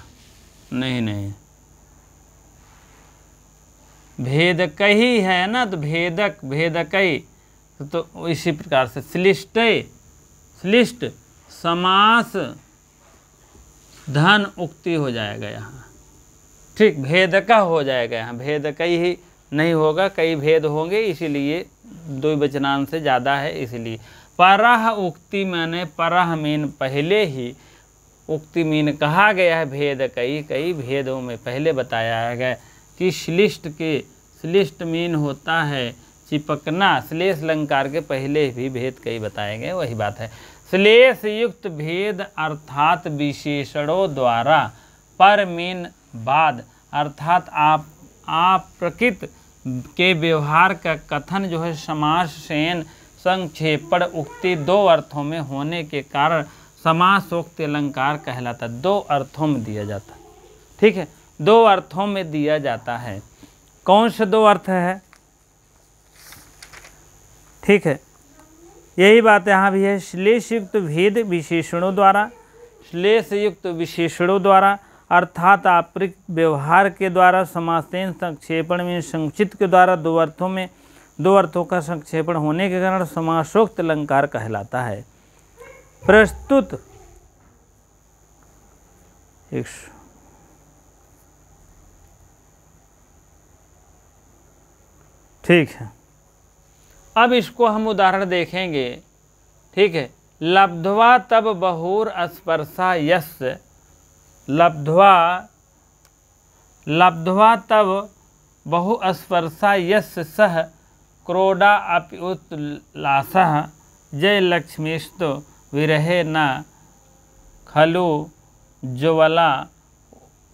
नहीं, भेदकही है ना, तो भेदक भेदकई, तो इसी प्रकार से श्लिष्ट समास धन उक्ति हो जाएगा यहाँ। ठीक, भेदका हो जाएगा यहाँ, भेदकई ही नहीं होगा, कई भेद होंगे, इसीलिए द्विवचनांश से ज़्यादा है इसलिए। परह उक्ति माने परह मीन पहले ही, उक्ति मीन कहा गया है, भेद कई भेदों में पहले बताया गया कि श्लिष्ट मीन होता है चिपकना, श्लेष अलंकार के पहले भी भेद कई बताए गए, वही बात है। श्लेष युक्त भेद अर्थात विशेषणों द्वारा, पर मीन बाद, अर्थात आप प्रकृत के व्यवहार का कथन जो है समास सेन संक्षेपण उक्ति दो अर्थों में होने के कारण समासोक्ति अलंकार कहलाता है। दो अर्थों में दिया जाता है, ठीक है, दो अर्थों में दिया जाता है। कौन से दो अर्थ है? ठीक है, यही बात यहाँ भी है। श्लेष युक्त भेद विशेषणों द्वारा, श्लेष युक्त विशेषणों द्वारा अर्थात आपरिक व्यवहार के द्वारा, समासेन संक्षेपण में संक्षिप्त के द्वारा, दो अर्थों का संक्षेपण होने के कारण समासोक्त अलंकार कहलाता है। प्रस्तुत ठीक है, अब इसको हम उदाहरण देखेंगे। ठीक है, लब्ध्वा तब बहुर स्पर्शा यस्य, लब्ध्वा तब बहु स्पर्शा यस्य सह क्रोडा अप्युत्लासः जय लक्ष्मीस्तु विरहे न खलु ज्वला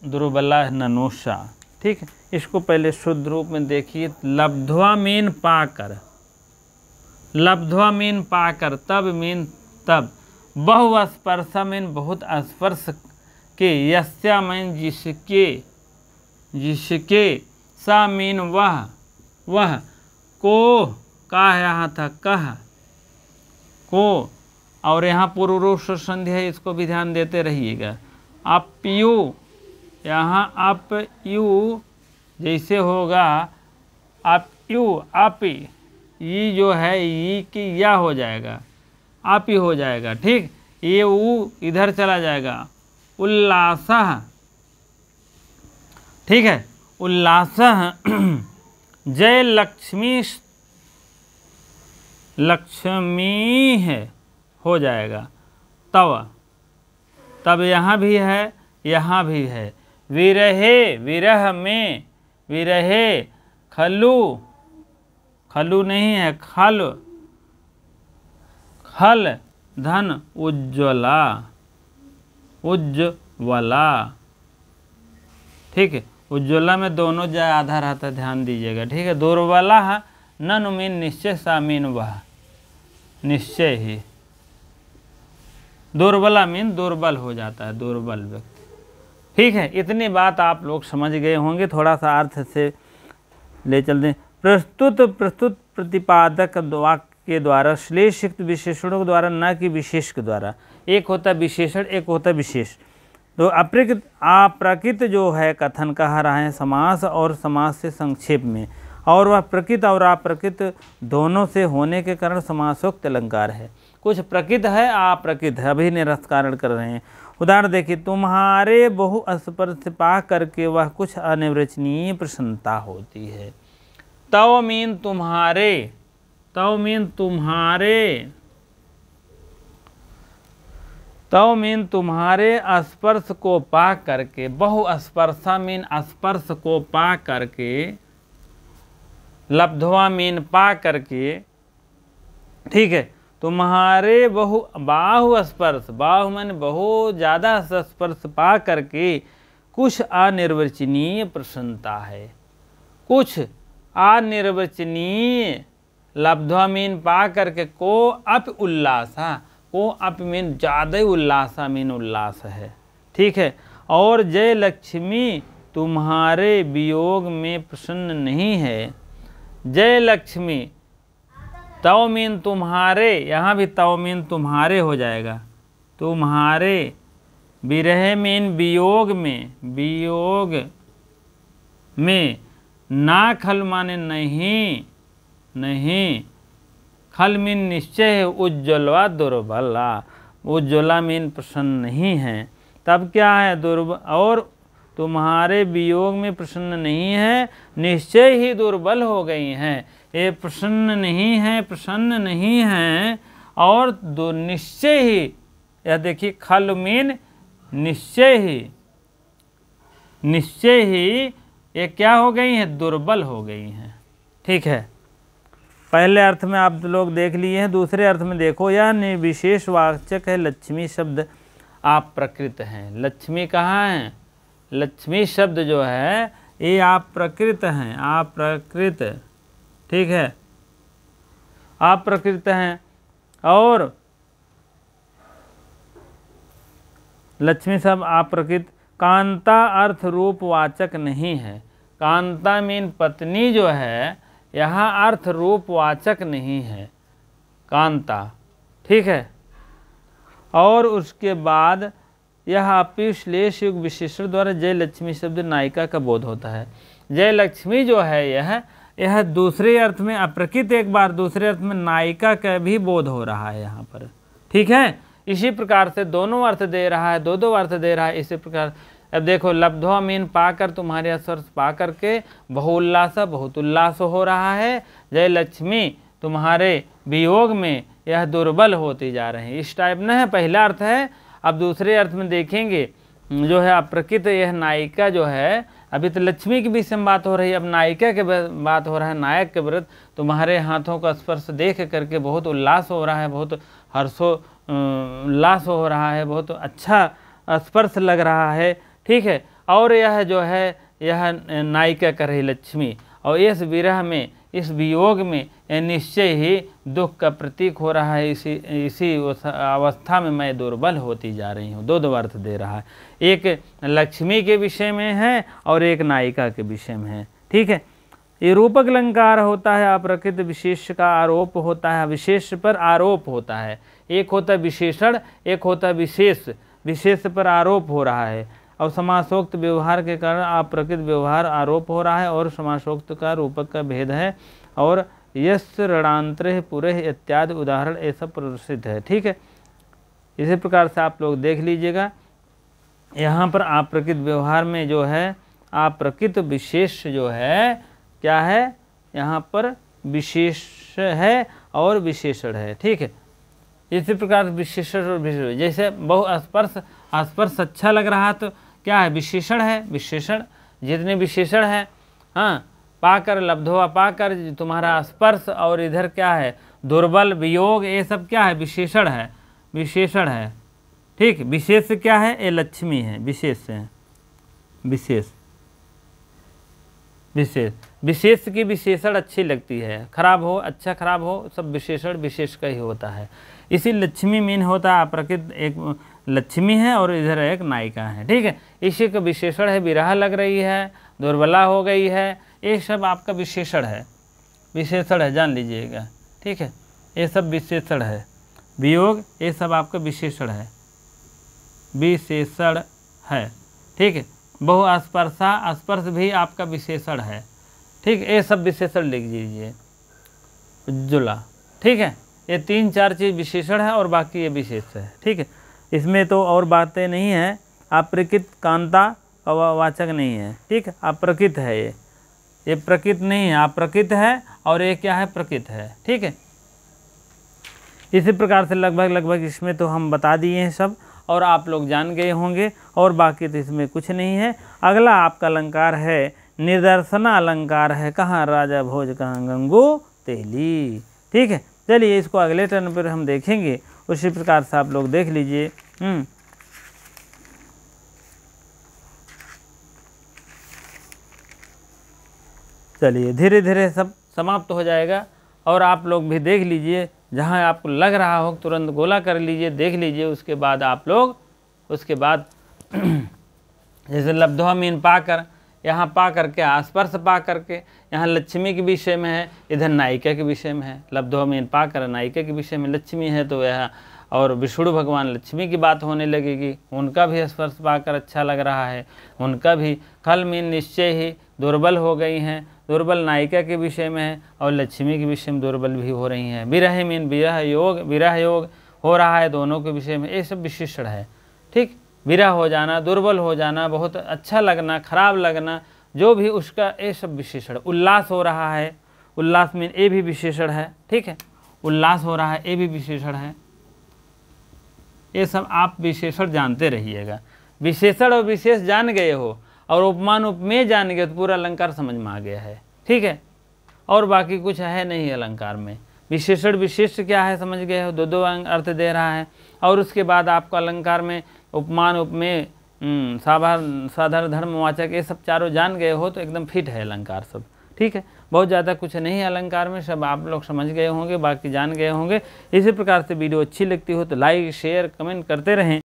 दुर्बला ननुषा। ठीक है, इसको पहले शुद्ध रूप में देखिए। लब्ध्वा मीन पाकर, लब्ध्वा मीन पाकर, तब मीन तब, बहु स्पर्शा मीन बहुत स्पर्श के, यस्या मीन जिसके, सा मीन वह, को का यहाँ था कह को, और यहाँ पूर्व रूप से संधि है, इसको भी ध्यान देते रहिएगा। अपयु, यहाँ अपयु जैसे होगा अपयु, अपि, ये जो है ये की या हो जाएगा, आप ही हो जाएगा। ठीक, ये ऊ इधर चला जाएगा, उल्लासः। ठीक है, उल्लासः जय लक्ष्मी है हो जाएगा। तब यहाँ भी है, यहाँ भी है। विरहे, विरह में, विरहे, खलु नहीं है, खल धन उज्ज्वला। ठीक है, उज्ज्वला में दोनों जा आधा रहता है, ध्यान दीजिएगा। ठीक है, दुर्बला ननु मीन निश्चय, सा मीन वह, निश्चय ही। दुर्बला मीन दुर्बल हो जाता है, दुर्बल व्यक्ति। ठीक है, इतनी बात आप लोग समझ गए होंगे। थोड़ा सा अर्थ से ले चलते हैं। प्रस्तुत प्रतिपादक वाक्य के द्वारा, श्लेष युक्त विशेषणों के द्वारा, न कि विशेष के द्वारा। एक होता विशेषण, एक होता विशेष। तो अप्रकृत जो है कथन कह रहा है समास और समास से संक्षेप में, और वह प्रकृत और अप्रकृत दोनों से होने के कारण समासोक्त अलंकार है। कुछ प्रकृत है, अप्रकृत है, अभी निरस्कारण कर रहे हैं। उदाहरण देखिए, तुम्हारे बहु स्पर्श पा करके वह कुछ अनिर्वचनीय प्रसन्नता होती है। तव मीन तुम्हारे, तव मीन तुम्हारे, तव मीन तुम्हारे स्पर्श को पा करके, बहु स्पर्शा मीन स्पर्श को पा करके, लब्ध्वा मीन पा करके। ठीक है, तुम्हारे बाहु स्पर्श, बाहु माने बहुत ज़्यादा स्पर्श पा करके कुछ अनिर्वचनीय प्रसन्नता है, कुछ अनिर्वचनीय। लब्ध्वा मीन पा करके, को अप उल्लासा, को अप मीन ज़्यादा ही उल्लासा मीन उल्लास है। ठीक है, और जय लक्ष्मी तुम्हारे वियोग में प्रसन्न नहीं है। जय लक्ष्मी, तव मीन तुम्हारे, यहाँ भी तव मीन तुम्हारे हो जाएगा, तुम्हारे। विरह मीन वियोग में, वियोग में, ना खल माने नहीं, नहीं, खल मीन निश्चय है, उज्ज्वलवा दुर्बला, उज्ज्वला मीन प्रसन्न नहीं है, तब क्या है दुर्बल, और तुम्हारे वियोग में प्रसन्न नहीं है, निश्चय ही दुर्बल हो गई हैं। ये प्रसन्न नहीं है, प्रसन्न नहीं है, और दो निश्चय ही, यह देखिए खल मीन निश्चय ही, निश्चय ही ये क्या हो गई हैं, दुर्बल हो गई हैं। ठीक है, पहले अर्थ में आप लोग देख लिए हैं, दूसरे अर्थ में देखो, यह निर्विशेष वाचक है, लक्ष्मी शब्द आप प्रकृत हैं। लक्ष्मी कहाँ है, लक्ष्मी शब्द जो है ये आप प्रकृत हैं, आप प्रकृत, ठीक है, आप प्रकृत हैं, और लक्ष्मी शब्द आप प्रकृत। कांता अर्थ रूप वाचक नहीं है, कांता मीन पत्नी जो है, यहाँ अर्थ रूप वाचक नहीं है कांता, ठीक है। और उसके बाद यह अपिश्लेष युग विशेषण द्वारा जय लक्ष्मी शब्द नायिका का बोध होता है। जय लक्ष्मी जो है यह दूसरे अर्थ में अप्रकृत, एक बार दूसरे अर्थ में नायिका का भी बोध हो रहा है यहाँ पर, ठीक है। इसी प्रकार से दोनों अर्थ दे रहा है, दो दो अर्थ दे रहा है। इसी प्रकार अब देखो, लब्धवा मीन पाकर, तुम्हारे स्पर्श पा करके बहुउल्लास, बहुत उल्लास हो रहा है। जय लक्ष्मी तुम्हारे वियोग में यह दुर्बल होती जा रही है, इस टाइप न है, पहला अर्थ है। अब दूसरे अर्थ में देखेंगे जो है अप्रकृत, यह नायिका जो है, अभी तो लक्ष्मी के विषय में बात हो रही है, अब नायिका के बात हो रहा है। नायक के विरुद्ध तुम्हारे हाथों का स्पर्श देख करके बहुत उल्लास हो रहा है, बहुत हर्षो उल्लास हो रहा है, बहुत अच्छा स्पर्श लग रहा है, ठीक है। और यह जो है यह नायिका कर रही लक्ष्मी, और इस विरह में, इस वियोग में निश्चय ही दुख का प्रतीक हो रहा है। इसी अवस्था में मैं दुर्बल होती जा रही हूँ। दो दो अर्थ दे रहा है, एक लक्ष्मी के विषय में है और एक नायिका के विषय में है, ठीक है। ये रूपक अलंकार होता है, अप्रकृत विशेष का आरोप होता है, विशेष पर आरोप होता है। एक होता है विशेषण, एक होता है विशेष, विशेष पर आरोप हो रहा है। और समासोक्त व्यवहार के कारण अप्रकृत व्यवहार आरोप हो रहा है, और समासोक्त का रूपक का भेद है। और यश ऋणांतर पुरे इत्यादि उदाहरण ऐसा प्रदर्शित है, ठीक है। इसी प्रकार से आप लोग देख लीजिएगा, यहाँ पर अप्रकृत व्यवहार में जो है अप्रकृत विशेष जो है क्या है, यहाँ पर विशेष है और विशेषण है, ठीक है। इसी प्रकार विशेषण और विशेषण, जैसे बहुस्पर्श, स्पर्श अच्छा लग रहा तो क्या है, विशेषण है। विशेषण जितने विशेषण है, हाँ, पाकर लब्धवा, पाकर तुम्हारा स्पर्श, और इधर क्या है दुर्बल, वियोग, ये सब क्या है, विशेषण है, विशेषण है, ठीक। विशेष क्या है, ये लक्ष्मी है, विशेष है, विशेष, विशेष, विशेष की विशेषण अच्छी लगती है, खराब हो अच्छा खराब हो, सब विशेषण विशेष का ही होता है। इसी लक्ष्मी मीन होता है अप्रकृत, एक लक्ष्मी है और इधर एक नायिका है, ठीक है। इसी का विशेषण है, विरह लग रही है, दुर्बला हो गई है, ये सब आपका विशेषण है, विशेषण है, जान लीजिएगा, ठीक है। ये सब विशेषण है, वियोग ये सब आपका विशेषण है, विशेषण है, ठीक है। बहुस्पर्शा, स्पर्श भी आपका विशेषण है, ठीक। ये सब विशेषण लिख लीजिए, उज्ज्वला, ठीक है। ये तीन चार चीज़ विशेषण है और बाकी ये विशेष है, ठीक है। इसमें तो और बातें नहीं है। अप्रकृत कांता वाचक नहीं है, ठीक है, अप्रकृत है, ये प्रकृत नहीं है, अप्रकृत है, और ये क्या है, प्रकृत है, ठीक है। इसी प्रकार से लगभग इसमें तो हम बता दिए हैं सब, और आप लोग जान गए होंगे, और बाकी तो इसमें कुछ नहीं है। अगला आपका अलंकार है निदर्शना अलंकार है, कहाँ राजा भोज कहाँ गंगू तेली, ठीक है। चलिए इसको अगले टर्न पर हम देखेंगे, उसी प्रकार से आप लोग देख लीजिए। चलिए धीरे धीरे सब समाप्त हो जाएगा, और आप लोग भी देख लीजिए, जहाँ आपको लग रहा हो तुरंत गोला कर लीजिए, देख लीजिए। उसके बाद आप लोग उसके बाद जैसे लब्धवा मीन पाकर, यहाँ पा करके स्पर्श पा करके, यहाँ लक्ष्मी के विषय में है, इधर नायिका के विषय में है। लब्धवा मीन पाकर नायिका के विषय में लक्ष्मी है, तो यह और विष्णु भगवान लक्ष्मी की बात होने लगेगी, उनका भी स्पर्श पाकर अच्छा लग रहा है, उनका भी खल मीन निश्चय ही दुर्बल हो गई हैं, दुर्बल नायिका के विषय में है और लक्ष्मी के विषय में दुर्बल भी हो रही हैं। विरह मीन विरह योग हो रहा है दोनों के विषय में, ये सब विशेषण है। ठीक, विरह हो जाना, दुर्बल हो जाना, बहुत अच्छा लगना, खराब लगना, जो भी उसका ये सब विशेषण। उल्लास हो रहा है, उल्लास मीन ये भी विशेषण है। ठीक है, उल्लास हो रहा है ये भी विशेषण है। ये सब आप विशेषण जानते रहिएगा। विशेषण और विशेष जान गए हो और उपमान उपमेय जान गए तो पूरा अलंकार समझ में आ गया है। ठीक है, और बाकी कुछ है नहीं अलंकार में। विशेषण विशेष क्या है समझ गए हो, दो अर्थ दे रहा है। और उसके बाद आपको अलंकार में उपमान उपमेय साधारण धर्मवाचक ये सब चारों जान गए हो तो एकदम फिट है अलंकार सब। ठीक है, बहुत ज़्यादा कुछ नहीं है अलंकार में, सब आप लोग समझ गए होंगे, बाकी जान गए होंगे। इसी प्रकार से वीडियो अच्छी लगती हो तो लाइक शेयर कमेंट करते रहें।